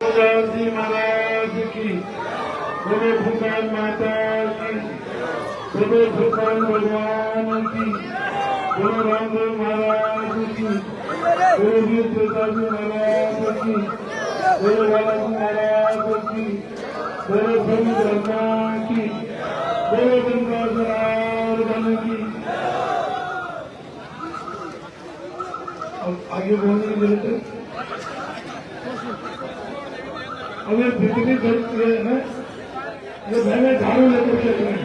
जी महाराज की, बोलो भगवान माता की, बोलो भगवान भगवान की, बोलो रामदेव महाराज की, बोलो वीर प्रतापजी महाराज की, बोलो बालाजी महाराज की, बोलो प्रभु ब्रह्मा की, बोलो गंगाधर की। अब आगे बोलने की जरूरत है। अगर जितनी जरूरत है ये बहने झाड़ू लेकर चल रहे हैं,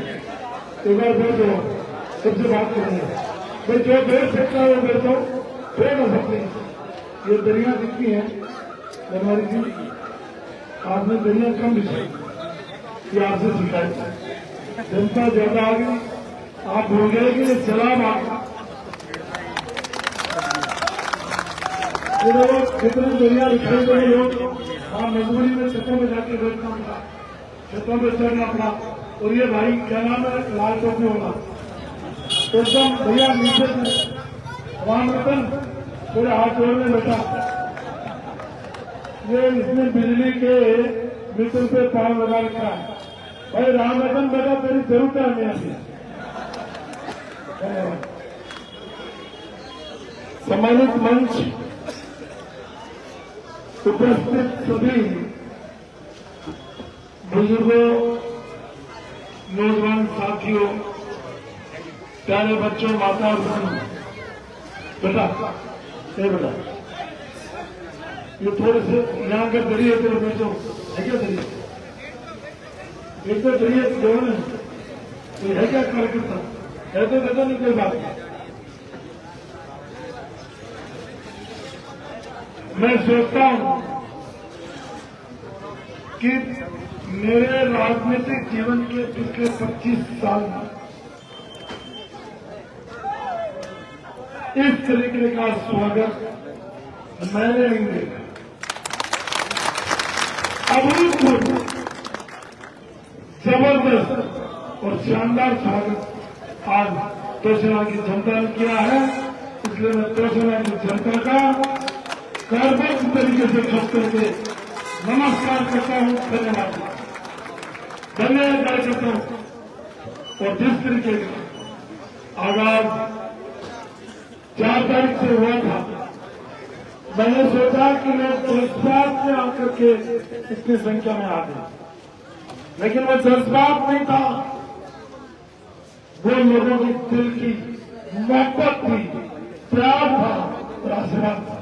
एक बार बैठ जाओ, सबसे बात करूंगा। भाई जो बैठ सकता है वो बैठ जाओ, बैठ ना सकते। ये दरिया दिखती है हमारी जी, आपने दरिया कम बिछाई, ये आपसे शिकायत। जनता ज्यादा आ गई, आप भूल गए कि ये सलाम आ गया। ये लोग जितने दरिया बिछाई गए लोग, हाँ मजबूरी में छतों में जाके बैठना पड़ा, छतों में चढ़ना पड़ा। और ये भाई क्या नाम है, लाल टोपी होगा एकदम भैया नीचे से राम रतन पूरे हाथ जोड़ने बैठा। ये इसने बिजली के मीटर पे पार लगा रखा है। भाई राम रतन बेटा तेरी जरूरत है हमें। धन्यवाद। सम्मानित मंच, उपस्थित सभी बुजुर्गों, नौजवान साथियों, प्यारे बच्चों, माता और बहनों, बेटा बेटा ये थोड़े से यहाँ कर दरिए तेरे बैठो है क्या दरिए, एक तो दरिए जोड़ने कोई है क्या कार्यकर्ता है तो देखो नहीं कोई बात नहीं। मैं सोचता हूं कि मेरे राजनीतिक जीवन के पिछले 25 साल में इस तरीके का स्वागत मैंने नहीं देखा। अभूतपूर्व, जबरदस्त और शानदार स्वागत आज तोशिला की जनता ने किया है। इसलिए मैं तोशिला की जनता का गर्वपूर्ण तरीके से खर्च करके नमस्कार करता हूं, धन्यवाद करता हूं। और जिस तरीके का आगाज 4 तारीख से हुआ था, मैंने सोचा कि लोग जज्बात में आकर के इतनी संख्या में आ गए, लेकिन वो जज्बात नहीं था, वो लोगों की दिल की मोहब्बत थी, प्यार था और आशीर्वाद था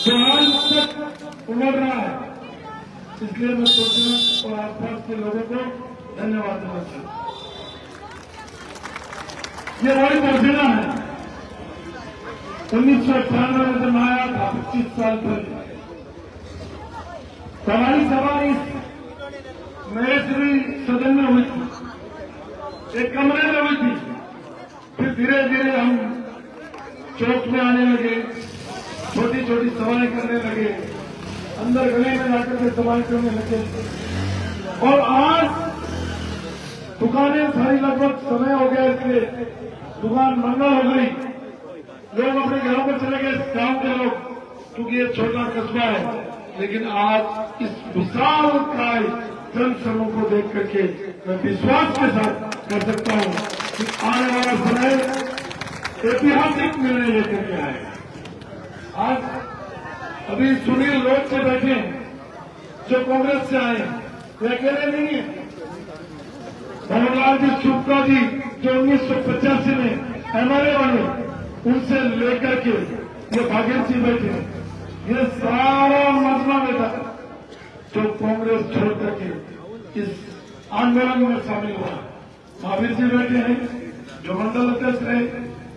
जो आज तक उमड़ रहा है। इसलिए मैं सोचना और आसपास के लोगों को धन्यवाद देना चाहता हूं। ये वही तोशिला है 1998 में जब आया था, 25 साल पहले। हमारी सभा इस महेश्वरी सदन में हुई थी, एक कमरे में हुई थी। फिर धीरे धीरे हम चौक में आने लगे, छोटी छोटी सभाएं करने लगे, अंदर गली में जाकर के सभाएं करने लगे। और आज दुकानें सारी लगभग समय हो गया, इसलिए दुकान मंगल हो गई, लोग अपने घरों पर चले गए, गांव के लोग, क्योंकि ये छोटा कस्बा है। लेकिन आज इस विशालकाय जन समूह को देख करके मैं विश्वास के साथ कह सकता हूं कि आने वाला समय ऐतिहासिक निर्णय लेकर के आए। आज अभी सुनील रोड से बैठे जो कांग्रेस से आए, वे अकेले नहीं है। भवनलाल जी शुक्ला जी जो 1985 में एमएलए बने, उनसे लेकर के ये भागीर जी बैठे, ये सारा मजमा बेटा जो कांग्रेस छोड़ करके इस आंदोलन में शामिल हुआ। महावीर जी बैठे हैं जो मंडल अध्यक्ष रहे,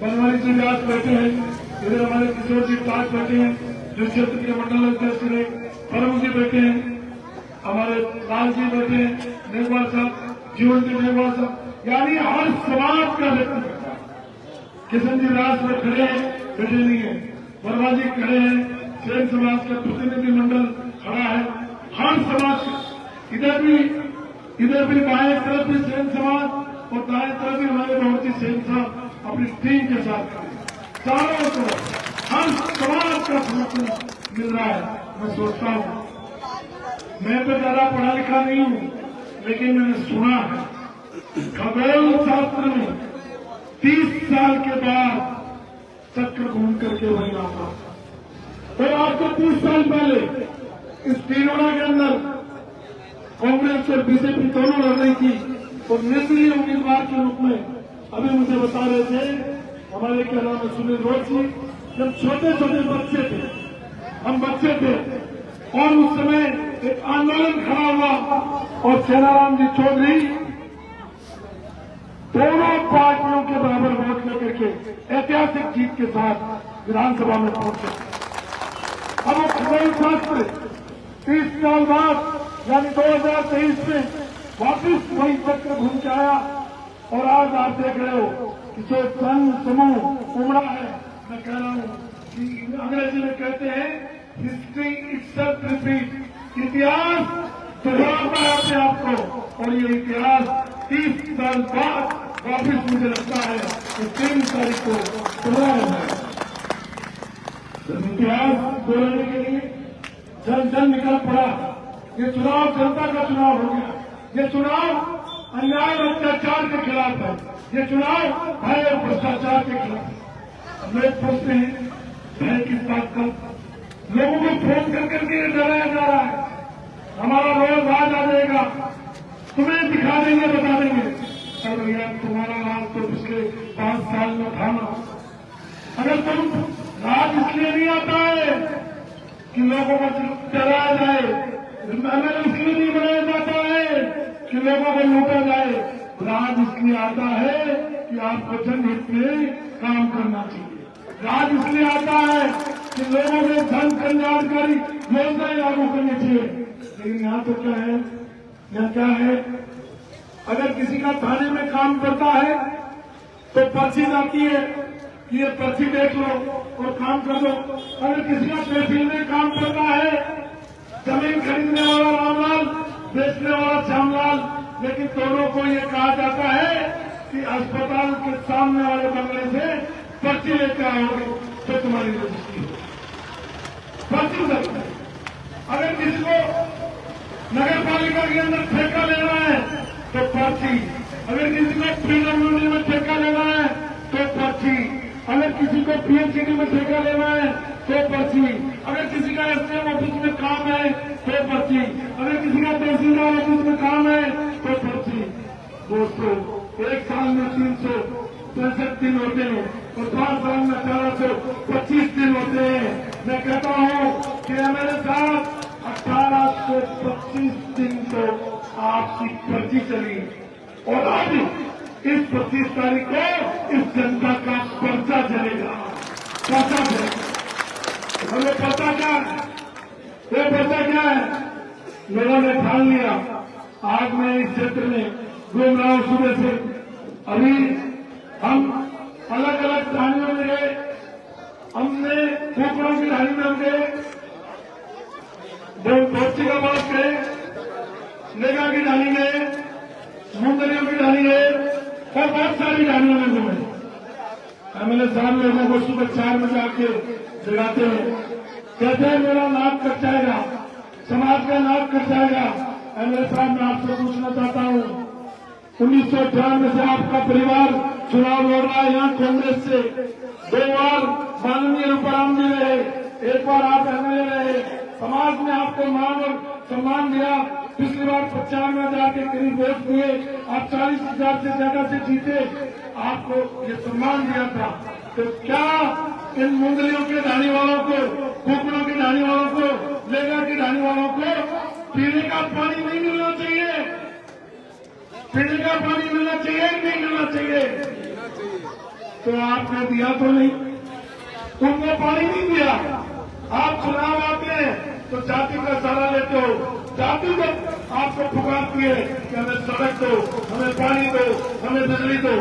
बनवारी जी व्यास बैठे हैं, इधर हमारे किशोर जी पास बैठे हैं जो क्षेत्र के मंडल अध्यक्ष रहे, फरूक जी बैठे हैं, हमारे लाल जी बैठे हैं, नेगवाल साहब, जीवन जी नेगवाल साहब, यानी हर समाज का व्यक्ति बैठा है। किशन जी राज में खड़े हैं, बैठे नहीं है, वर्मा जी खड़े हैं, सेन समाज का प्रतिनिधि मंडल खड़ा है, हर समाज। इधर भी बाएं तरफ भी सेन समाज और दाएं तरफ भी हमारे बहुत ही सेन साहब अपनी टीम के साथ खड़े, चारों तरफ हर समाज का समर्थन मिल रहा है। मैं सोचता हूं मैं तो ज्यादा पढ़ा लिखा नहीं हूं, लेकिन मैंने सुना है खगोल शास्त्र में 30 साल के बाद चक्र घूम करके वहीं आता। और आज से 30 साल पहले इस तिरोड़ा के अंदर कांग्रेस और बीजेपी दोनों लड़ रही थी और निर्दलीय उम्मीदवार के रूप में अभी मुझे बता रहे थे हमारे क्या नाम है सुनील रोड जी, जब छोटे छोटे बच्चे थे, हम बच्चे थे और उस समय एक आंदोलन खड़ा हुआ और सेनाराम जी चौधरी दोनों पार्टियों के बराबर वोट लेकर के ऐतिहासिक जीत के साथ विधानसभा में पहुंचे। अब वो खगोल शास्त्र 30 साल बाद यानी 2023 में वापिस वही चक्र घूम के आया और आज आप देख रहे हो कि जो संघ समूह उमड़ा है। मैं कह रहा हूं कि अंग्रेजी में कहते हैं हिस्ट्री इटसेल्फ रिपीट, इतिहास दोहराता है अपने आप को और ये इतिहास 30 साल बाद वापिस मुझे लगता है कि 3 तारीख को दोहरा रहा है। इतिहास दोहराने के लिए जन जन निकल पड़ा। ये चुनाव जनता का चुनाव हो गया। ये चुनाव अन्याय और अत्याचार के खिलाफ है। ये चुनाव भय और भ्रष्टाचार के खिलाफ है। लोग पूछते हैं भय किस बात का? लोगों को फोन कर करके डराया जा रहा है हमारा रोज राज आ जाएगा, तुम्हें दिखा देंगे, बता देंगे। अरे यार तुम्हारा राज तो पिछले 5 साल में था ना। अगर तुम राज इसलिए नहीं आता है कि लोगों को डराया जाए, एमएलए इसलिए नहीं बनाया जाता है कि लोगों को लूटा जाए, राज इसलिए आता है कि आपको जनहित में काम करना चाहिए। राज इसलिए आता है कि लोगों के धन कल्याणकारी योजनाएं लागू करनी चाहिए। लेकिन यहाँ तो क्या है, यहाँ क्या है, अगर किसी का थाने में काम करता है तो पर्ची जाती है कि ये पर्ची देख लो और काम कर दो। अगर किसी का तहसील में काम करता है, जमीन खरीदने वाला रामलाल, बेचने वाला श्यामलाल, लेकिन दोनों को ये कहा जाता है कि अस्पताल के सामने वाले बंगले से पर्ची लेकर आओगे तो तुम्हारी रजिस्ट्री हो। पर्ची सकता है। अगर किसी को नगर पालिका के अंदर ठेका लेना है तो पर्ची, अगर किसी को पीडब्ल्यूडी में ठेका लेना है तो पर्ची, अगर किसी को पीएचडी में ठेका लेना है तो पर्ची, अगर किसी का एसडीएम ऑफिस में काम है तो पर्ची, अगर किसी का तहसीलदार ऑफिस में काम है तो पर्ची। दोस्तों, एक साल में 365 दिन होते हैं और 5 साल में 1825 दिन होते हैं। मैं कहता हूं कि मेरे साथ 1825 दिन तो आपकी पर्ची चली और आज इस 25 तारीख को इस जनता का पर्चा चलेगा। पर्चा चलेगा। हमें पता क्या है, ये पर्चा क्या है, लोगों ने ठान लिया। आज मैं इस क्षेत्र में घूम रहा हूं सुबह से। अभी हम अलग अलग ढानियों में गए, हमने कुकड़ों की ढानी में हम गए, भोची का बात गए, नेगा की ढानी गए, मुंगलियों की ढानी गए और बहुत सारी ढानियों में घूमे। एमएलए साहब लोगों को सुबह 4 बजे आके जगाते हैं, कहते हैं मेरा नाक कट जाएगा, समाज का नाक कट जाएगा। एमएलए साहब मैं आपसे पूछना चाहता हूं, 1998 से आपका परिवार चुनाव लड़ रहा है यहाँ कांग्रेस से। 2 बार माननीय रूपाराम जी रहे, 1 बार आप एमएलए रहे, समाज ने आपको मान और सम्मान दिया। पिछली बार 95,000 के करीब वोट दिए, आप 40,000 से ज्यादा से जीते, आपको ये सम्मान दिया था। तो क्या इन मुंगलियों के ढानी वालों को, कुकड़ों की ढानी वालों को, लेगा की ढानी वालों को पीने का पानी नहीं मिलना चाहिए? पीने का पानी मिलना चाहिए कि नहीं मिलना चाहिए? तो आपने दिया तो नहीं, तुमने पानी नहीं दिया। आप चुनाव आते हैं तो जाति का सहारा लेते हो, जाति को आपको पुकारती है कि हमें सड़क दो, हमें पानी दो, हमें बिजली दो।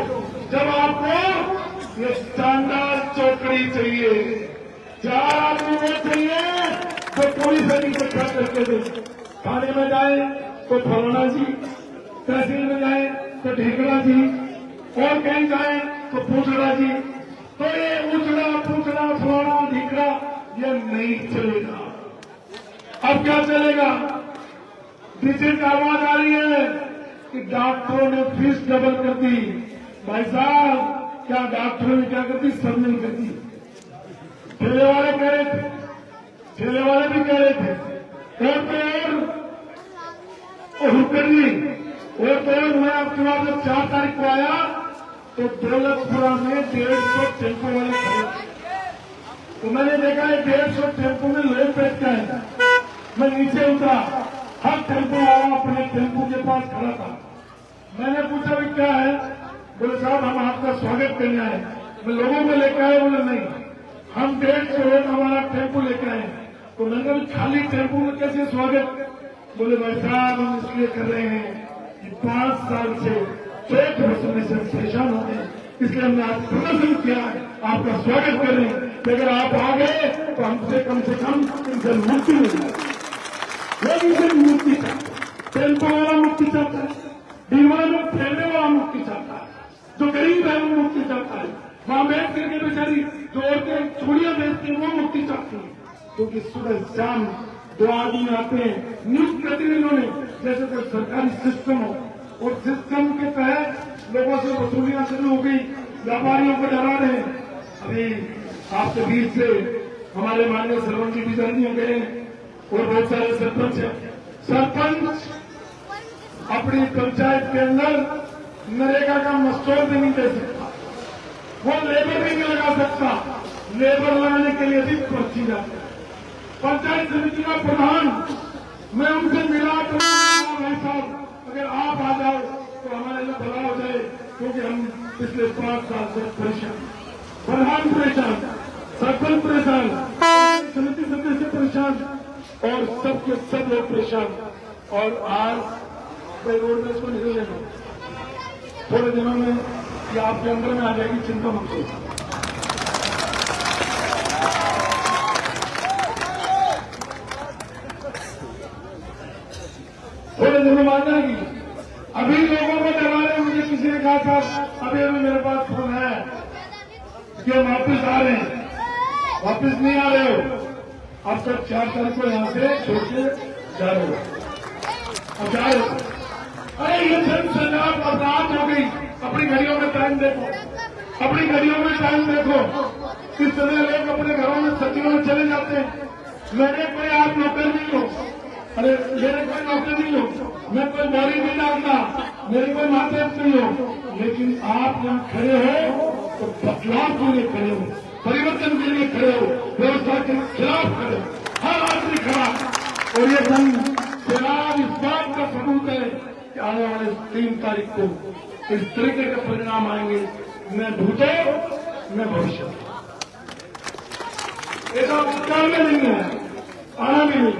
जब आपको ये शानदार चौकड़ी चाहिए, 4 आदमी वो चाहिए तो पुलिस से खड़ा करके दे। थाने में जाए तो फलाना जी, तहसील में जाए तो ढेकड़ा जी, और कहीं जाए तो पूछड़ा जी। तो ये उछड़ा पूछड़ा फलाना ढेकड़ा ये नहीं चलेगा। अब क्या चलेगा? पीछे की आवाज आ रही है कि डॉक्टरों ने फीस डबल कर दी। भाई साहब, क्या डॉक्टरों ने क्या कर दी? सबने कर दी। ठेले वाले कह रहे थे, ठेले वाले भी कह रहे थे, और हुक्कर जी, और मैं आपके बाद जब 4 तारीख को आया तो दौलतपुरा में 150 टेम्पो वाले खड़े। तो मैंने देखा है 150 टेम्पो में लोग बैठ गए। मैं नीचे उतरा, हर टेम्पो वाला अपने टेम्पो के पास खड़ा था। मैंने पूछा भी क्या है? बोले साहब हम आपका स्वागत करने आए। मैं लोगों को लेकर आए? बोले नहीं, हम 150 लोग हमारा टेम्पो लेकर आए। तो मैंने खाली टेम्पो में कैसे स्वागत? बोले भाई साहब हम इसलिए कर रहे हैं कि 5 साल से चेक वसूलने से परेशान हो गए, इसलिए हमने आज प्रदर्शन किया, आपका स्वागत कर रहे हैं। अगर आप आ गए तो हमसे कम से कम इनसे मुक्ति मिल जाए। लोग इनसे मुक्ति चाहते हैं, टेम्पो वाला मुक्ति चाहता है, डीवा में फैलने वाला मुक्ति चाहता है, जो गरीब है वो मुक्ति चाहता है, वहां बैठ करके बेचारी जो औरतें चूड़ियां बेचती हैं वो मुक्ति चाहती है। क्योंकि सुबह शाम 2 आदमी आते हैं, नियुक्त करते हैं इन्होंने, जैसे कोई सरकारी सिस्टम हो, और सिस्टम के तहत लोगों से वसूलियां शुरू हो गई, व्यापारियों को डरा रहे हैं। अभी आपके बीच से हमारे माननीय सरपंच जी भी जल्दी हो गए और बहुत सारे सरपंच हैं। सरपंच अपनी पंचायत के अंदर नरेगा का मस्टोर भी नहीं दे सकता, वो लेबर भी नहीं लगा सकता। लेबर लगाने के लिए भी पर्ची जाते हैं। पंचायत समिति का प्रधान, मैं उनसे मिला तो भाई साहब अगर आप आ जाओ तो हमारे लिए भला हो जाए, क्योंकि हम पिछले 5 साल से परेशान, प्रधान परेशान, सरपंच परेशान, समिति सदस्य परेशान और सबके सब लोग परेशान। और आज भाई रोड में इसको निकलने दो, थोड़े दिनों में ये आपके अंदर में आ जाएगी, चिंता मत करो। थोड़े दिनों में आ जाएगी। अभी लोगों को डरा रहे, मुझे किसी ने कहा था अभी मेरे पास फोन है कि हम वापिस आ रहे हैं, वापिस नहीं आ रहे हो, अब तक 4 तारीख को यहां से छोड़ के जा रहे हो, अब जा रहे हो। अरे ये जन संजाप अब रात हो गई, अपनी घड़ियों में टाइम देखो, अपनी घड़ियों में टाइम देखो। किस तरह लोग अपने घरों में सचिवों में चले जाते हैं। मेरे कोई आप नौकर नहीं हो, अरे मेरे कोई नौकर नहीं हो, मैं कोई बोरी नहीं डालता, मेरे कोई मातहत नहीं हो, लेकिन आप यहाँ खड़े हो तो बदलाव के लिए खड़े हो, परिवर्तन के लिए खड़े हो, व्यवस्था के खिलाफ खड़े हो, हर आदमी खड़ा। और ये चुनाव इस बात का सबूत है कि आने वाले 3 तारीख को इस तरीके के परिणाम आएंगे, न भूतो न भविष्य। ऐसा भूतकाल में नहीं है, आना भी नहीं,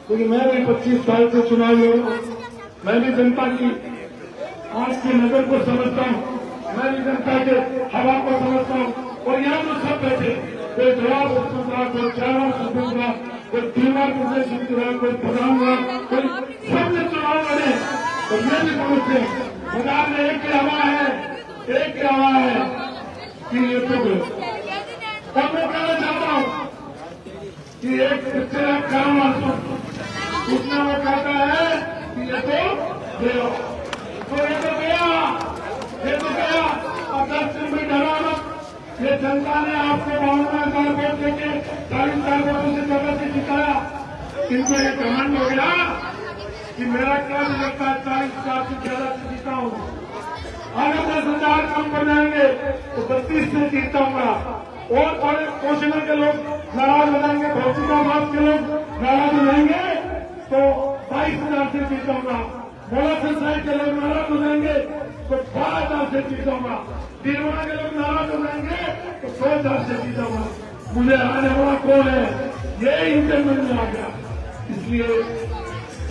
क्योंकि मैं भी 25 साल से चुनाव लड़ा, मैं भी जनता की आज के नगर को समझता हूँ, मैं भी जनता के हवा को समझता हूँ। और यहाँ तो सब बैठे, कोई जवाब सुनता, कोई 4 बार सुनता, कोई 3 बार प्रदेश सुनता, कोई प्रधान हुआ, कोई सबने चुनाव लड़े। और ये भी समझते बाजार में एक ही हवा है, एक ही हवा है कि ये तो और मैं कहना चाहता हूँ कि एक पिक्चर काम उसमें वो कहता है कि ये तो गया, तो ये तो गया, ये तो गया। और 10 दिन में डरा मत, ये जनता ने आपको 52,000 वोट देके 40,000 वोटों से ज्यादा से जिताया। इनको ये घमंड हो गया कि मेरा क्या भी लगता है 40,000 से ज्यादा से जीता हूँ। अगर 10,000 कम कर जाएंगे तो 32 से जीता हूँ। और थोड़े पोषण के लोग नाराज हो जाएंगे, भौतिकावाद के लोग नाराज हो जाएंगे तो 22,000 से जीताऊंगा। बोला संसार के लोग नाराज हो जाएंगे तो 12,000 से जीताऊंगा। निर्माण के लोग नाराज हो जाएंगे तो 2,000 से जीताऊंगा। मुझे आने वाला कौन है, ये इनके मन में आ गया। इसलिए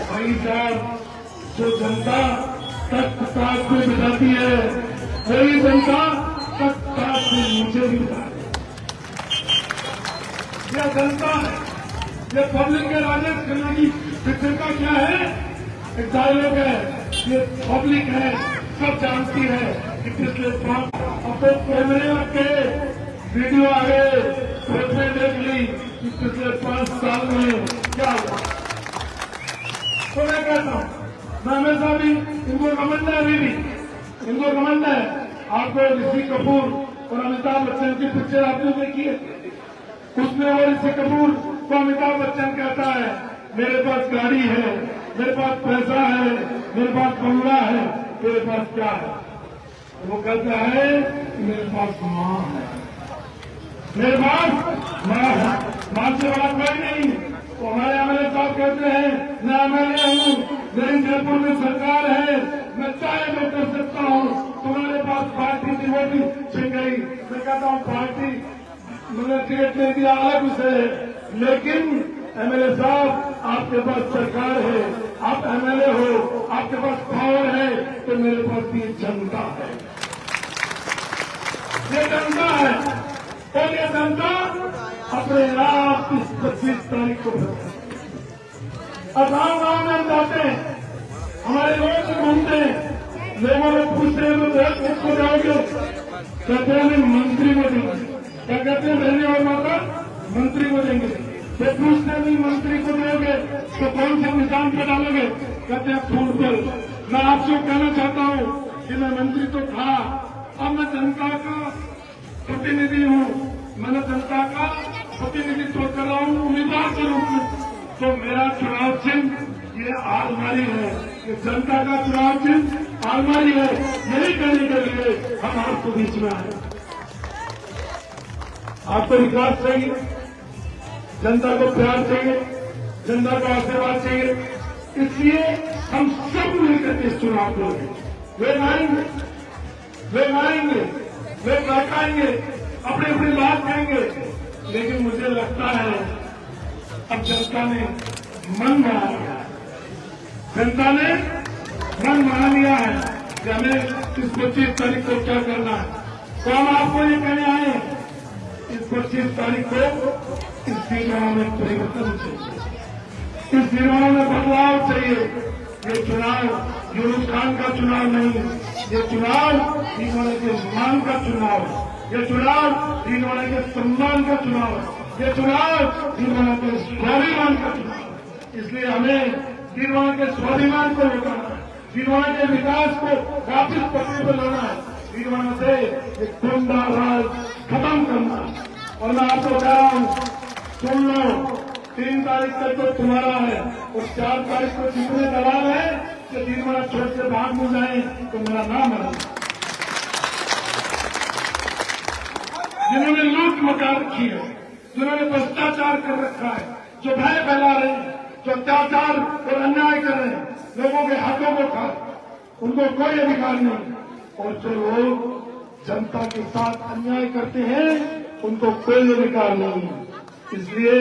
भाई साहब, जो जनता तख्त ताज को बिठाती है वही जनता तख्त ताज से नीचे भी बिठाती है। यह जनता है, ये पब्लिक के राजेश खन्ना की पिक्चर का क्या है, एक डायलॉग है, ये पब्लिक है, सब जानती है कि पिछले 5 अब तो कैमरे लग गए, वीडियो आ गए, फिल्में देख ली कि पिछले 5 साल में क्या हुआ। तो मैं कहता हूं मैं हमेशा भी इनको घमंड है, अभी भी इनको घमंड है। आपको ऋषि कपूर और अमिताभ बच्चन की पिक्चर आपने देखी है, उसमें वो ऋषि कपूर को अमिताभ बच्चन कहता है मेरे पास गाड़ी है, मेरे पास पैसा है, मेरे पास बंगला है, मेरे पास क्या है? वो कहता है मेरे पास माँ है, मेरे पास माँ है, माँ से बड़ा कोई नहीं। तो हमारे एमएलए साहब कहते हैं मैं एमएलए हूँ, मेरी जयपुर में सरकार है, मैं चाहे जो कर सकता हूँ, तुम्हारे पास पार्टी थी वो भी छिन गई। मैं कहता हूँ पार्टी मतलब टिकट ले दिया अलग विषय है, लेकिन एमएलए साहब आपके पास सरकार है, आप एमएलए हो, आपके पास पावर है, तो मेरे पास ये जनता है, ये जनता है। और ये जनता अपने आप इस 25 तारीख को अब गाँव में हम जाते हैं, हमारे लोग घूमते हैं, लोगों को पूछते हैं तो किसको जाओगे? कहते हैं मंत्री को देंगे। क्या कहते हैं? रहने और माता मंत्री को देंगे। तो पूछते हैं मंत्री को दोगे तो कौन से निशान पर डालोगे? कहते हैं फूल पर। मैं आपसे कहना चाहता हूँ कि मैं मंत्री तो था, अब मैं जनता का प्रतिनिधि हूँ, मैंने जनता का प्रतिनिधित्व कर रहा हूँ उम्मीदवार के रूप में। तो मेरा चुनाव चिन्ह ये आलमारी है, ये जनता का चुनाव चिन्ह आलमारी है। यही करने के लिए हम आपको बीच में आए। आपको विकास चाहिए, जनता को प्यार चाहिए, जनता को आशीर्वाद चाहिए, इसलिए हम सब मिलकर इस चुनाव को वे आएंगे, वे बहकाएंगे, अपनी अपनी बात कहेंगे, लेकिन मुझे लगता है अब जनता ने मन बना लिया है, जनता ने मन बना लिया है कि हमें इस 25 तारीख को क्या करना है। तो हम आपको ये कहने आए इस 25 तारीख को इस चुनाव में परिवर्तन चाहिए, इस चुनाव में बदलाव चाहिए। ये चुनाव यूनुस खान का चुनाव नहीं है, ये चुनाव इन्होंने के मान का चुनाव है, ये चुनाव इन्होंने के सम्मान का चुनाव है, ये चुनाव इन्होंने के स्वाभिमान का चुनाव है। इसलिए हमें इन्होंने के स्वाभिमान को रोकना है, इन्होंने के विकास को वापिस पटरी पर लाना है, इन्होंने से ये गुंडा राज खत्म करना है। और मैं आपको कह रहा हूं, सुन लो, 3 तारीख तक तो तुम्हारा है और 4 तारीख को जितने दलाल है कि निर्मला छोड़ के भाग में जाए तो मेरा नाम है। जिन्होंने लूट मचा रखी है, जिन्होंने भ्रष्टाचार कर रखा है, जो भय फैला रहे हैं, जो अत्याचार और अन्याय कर रहे हैं, लोगों के हाथों को खा, उनको कोई अधिकार नहीं। और जो लोग जनता के साथ अन्याय करते हैं उनको कोई अधिकार नहीं। इसलिए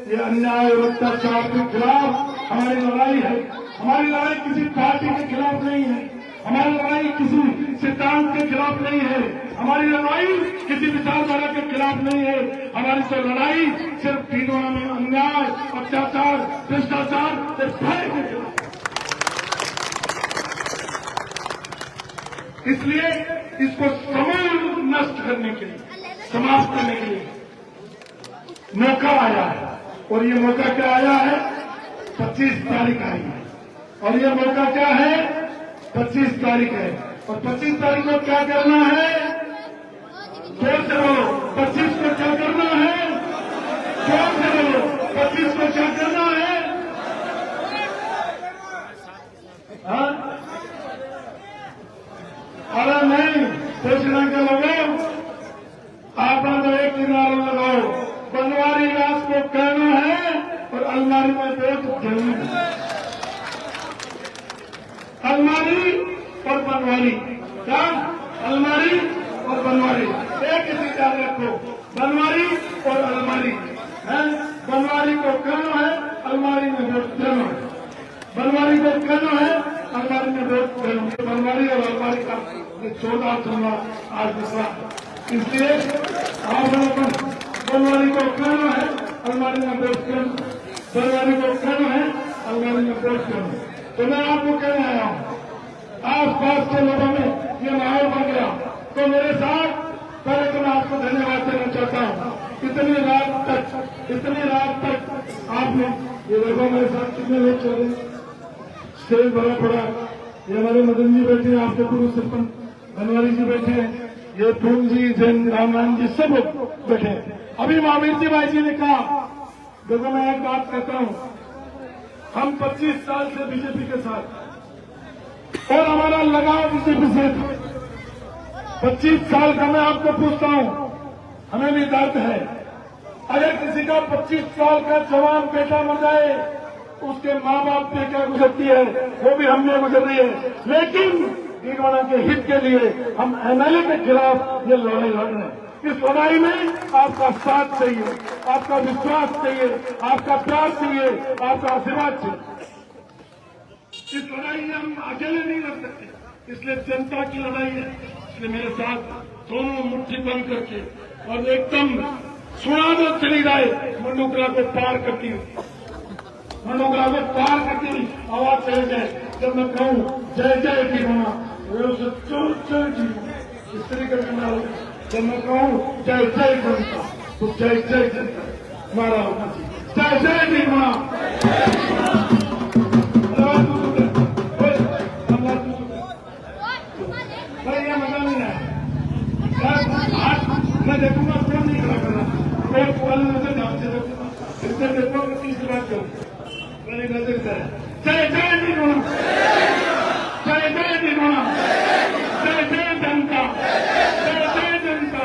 ये अन्याय और अत्याचार के खिलाफ हमारी लड़ाई है। हमारी लड़ाई किसी पार्टी के खिलाफ नहीं है, हमारी लड़ाई किसी सिद्धांत के खिलाफ नहीं है, हमारी लड़ाई किसी विचारधारा के खिलाफ नहीं है। हमारी तो लड़ाई सिर्फ तीनों में अन्याय, अत्याचार, भ्रष्टाचार और भय के खिलाफ। इसलिए इसको समूल नष्ट करने के लिए, समाप्त करने के लिए मौका आया है। और ये मौका क्या आया है? 25 तारीख आई है। और ये मौका क्या है? 25 तारीख है। और 25 तारीख को क्या करना है? जोर से बोलो, 25 को क्या करना है? जोर से बोलो, 25 को क्या करना है? हाँ? अरे नहीं, सोचना के लोगों, आप एक किनारा लगाओ, बनवारी राज को कहना है और अलमारी में वोट जरूर है। अलमारी और बनवारी, क्या? अलमारी और बनवारी एक ही चीज याद रखो, बनवारी और अलमारी है। बनवारी को कहना है, अलमारी में वोट देना है। बनवारी को कहना है, अलमारी में वोट देना है। बनवारी और अलमारी का 14 चुनाव आज दूसरा, इसलिए आप लोगों बनवारी को कहना है, अलमारी में वोट करना, बनवारी को कहना है, अलमारी में वोट करना। तो मैं आपको कहने आया हूँ, आस पास के लोगों में ये माहौल बन गया, तो मेरे साथ पहले तो मैं आपको धन्यवाद देना चाहता हूँ। इतनी रात तक आप लोग ये देखो मेरे साथ कितने लोग चल रहे, स्टेज भरा पड़ा। ये हमारे मदन जी बैठे हैं, आपके पूर्व सरपंच बनवारी जी बैठे हैं, ये पून जी, जैन रामनारायण जी सब बैठे हैं। अभी महावीर जी भाई जी ने कहा, देखो मैं एक बात कहता हूं, हम 25 साल से बीजेपी के साथ और हमारा लगाव बीजेपी से 25 साल का। मैं आपको पूछता हूं, हमें भी दर्द है। अगर किसी का 25 साल का जवान बेटा मर जाए, उसके माँ बाप पे क्या गुजरती है, वो भी हमने गुजर रही है। लेकिन भीलवाड़ा के हित के लिए हम एमएलए के खिलाफ ये लड़ाई लड़ रहे हैं। इस लड़ाई में आपका साथ चाहिए, आपका विश्वास चाहिए, आपका प्यार चाहिए, आपका आशीर्वाद चाहिए। इस लड़ाई में हम अकेले नहीं लड़ सकते, इसलिए जनता की लड़ाई है। इसलिए मेरे साथ दोनों मुट्ठी बंद करके और एकदम सुना दो चली जाए, मंडोगरा को पार करती मनोग्राह को पार करती हुई आवाज चले जाए। जब मैं कहूं जय जय भीलवाड़ा, चल जी इस तरीके से मैं, जब मैं कहूं जय जय जनता, तो जय जय जनता हमारा होना चाहिए। जय जय भीलवाड़ा। भाई ये मजा नहीं है, मैं देखूंगा कौन नहीं खड़ा कर रहा, और कॉल नजर ध्यान से देखूंगा, इससे देखो कि तीसरी बात करूँ। मैंने नजर करा, जय जय भीलवाड़ा, जय जय भीलवाड़ा, जय जय जनता, जय जय जनता,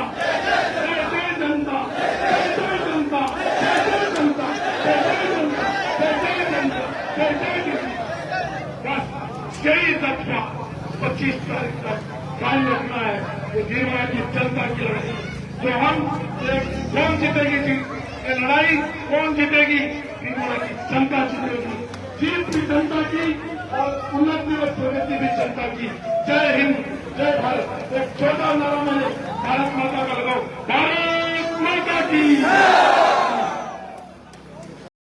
जय जय जनता, जय जय जनता, जय जय जनता, जय जय जनता, जय जय जनता, जय जय जनता। बस यही सत्ता 25 तारीख तक कायम रखना है। ये भीलवाड़ा की जनता की लड़ाई, जो हम कौन जीतेगी, ये लड़ाई कौन जीतेगी, भीलवाड़ा की जनता जीतेगी। जीत भी जनता की और उन्नति और प्रगति भी जनता की। जय हिंद, जय भारत। एक छोटा नारा मैंने भारत माता का लगाओ, भारत माता की।